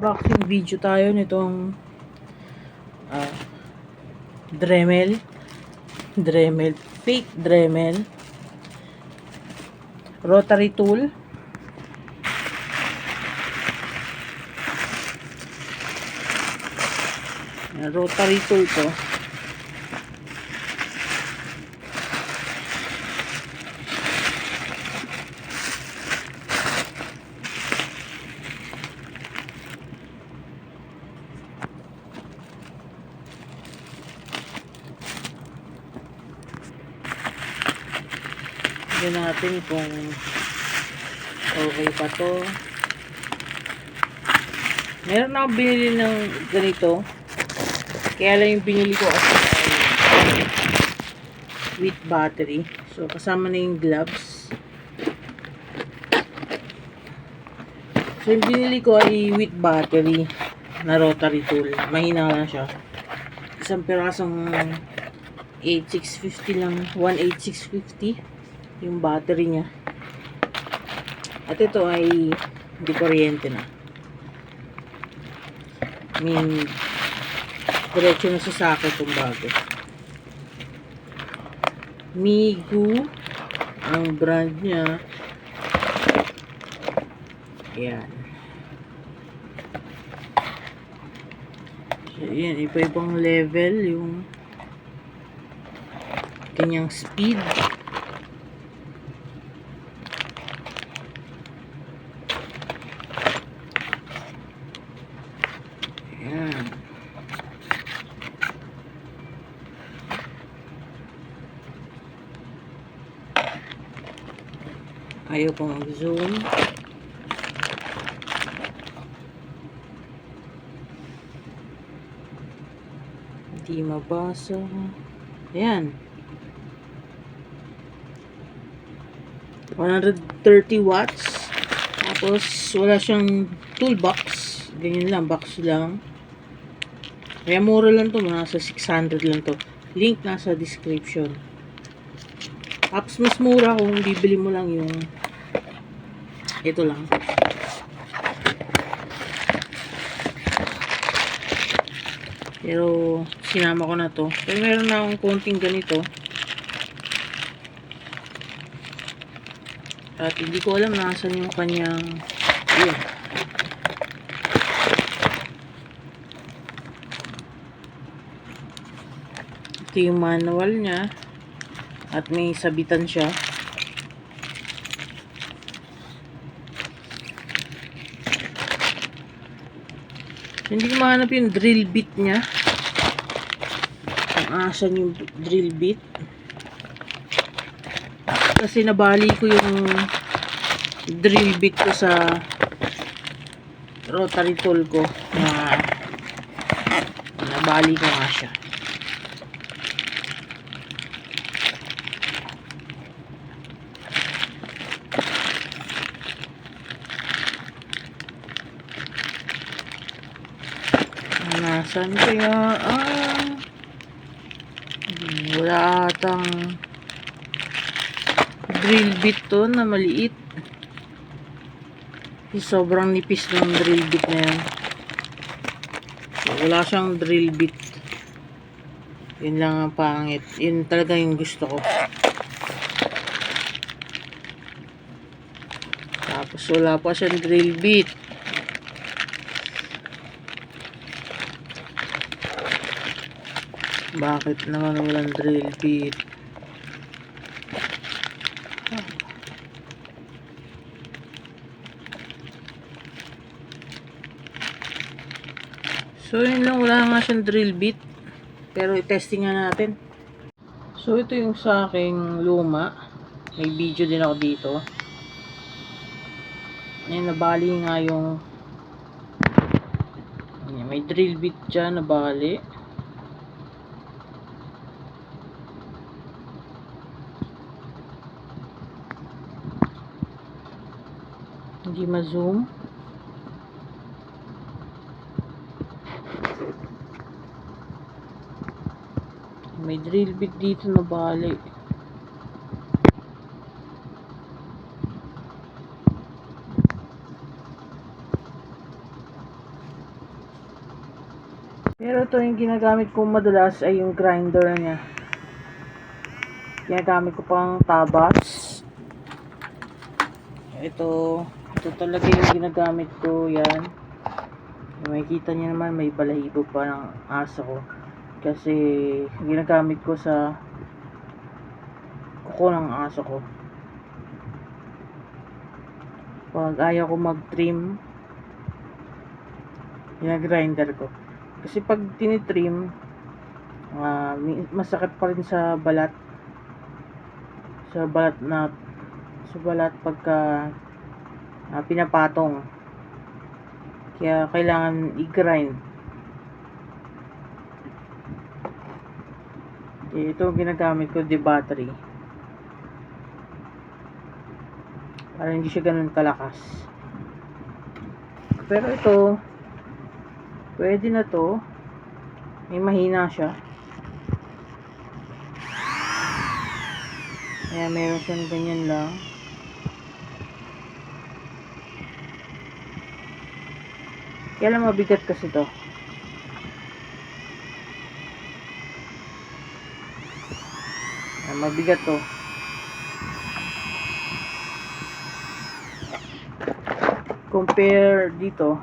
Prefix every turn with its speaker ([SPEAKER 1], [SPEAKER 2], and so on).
[SPEAKER 1] Unboxing video tayo nitong Dremel fake Dremel rotary tool. Rotary tool to. Tignan natin kung okay pa to. Meron akong binili ng ganito. Kaya lang yung binili ko kasi with battery. So, kasama na yung gloves. So, yung binili ko ay with battery na rotary tool. Mahina lang siya. Isang pirasong 8650 lang. 18650 yung battery niya. At ito ay hindi kuryente na. I mean, diretso na sa socket itong bago. Migu ang brand niya. Ayan. So, ayan, iba-ibang level yung kanyang speed. Ayan. Ayaw pa mag-zoom. Hindi mabasa. Ayan. 130 watts. Tapos, wala siyang toolbox. Ganyan lang, box lang. Kaya mura lang to. Nasa 600 lang to. Link nasa description. Tapos, mas mura kung bibili mo lang yung ito lang. Pero, sinama ko na to. Pero meron na akong konting ganito. At hindi ko alam nasan yung kanyang yun. Ito yung manual niya. At may sabitan siya. Hindi ko mahanap yung drill bit niya. Kung asan yung drill bit. Kasi nabali ko yung drill bit ko sa rotary tool ko. Nabali ko nga siya. Nasaan kaya wala atang drill bit to na maliit. Sobrang nipis ng drill bit na yan. So, wala siyang drill bit. Yun lang ang pangit. Yun talaga yung gusto ko. Tapos wala pa siyang drill bit. Bakit naman walang drill bit? So, yun lang. Wala nga siyang drill bit. Pero, i-testing nga natin. So, ito yung sa aking luma. May video din ako dito. Ayan, nabali nga yung ayan, may drill bit dyan, nabali. Hindi ma-zoom. May drill bit dito na bali. Pero ito yung ginagamit ko madalas ay yung grinder niya. Ginagamit ko pang tabas. Ito talaga yung ginagamit ko, yan. Makikita niyo naman may balahibo pa ng aso ko. Kasi ginagamit ko sa kuko ng aso ko. Pag ayaw ko mag-trim, ginagrinder ko. Kasi pag tinitrim, masakit pa rin sa balat. Sa balat pagka pinapatong. Kaya kailangan i-grind. Ito ginagamit ko, di battery. Para hindi siya ganun kalakas. Pero ito, pwede na to. May mahina siya. Kaya meron siyang ganyan lang. Kaya lang mabigat kasi to. Mabigat to. Compare dito.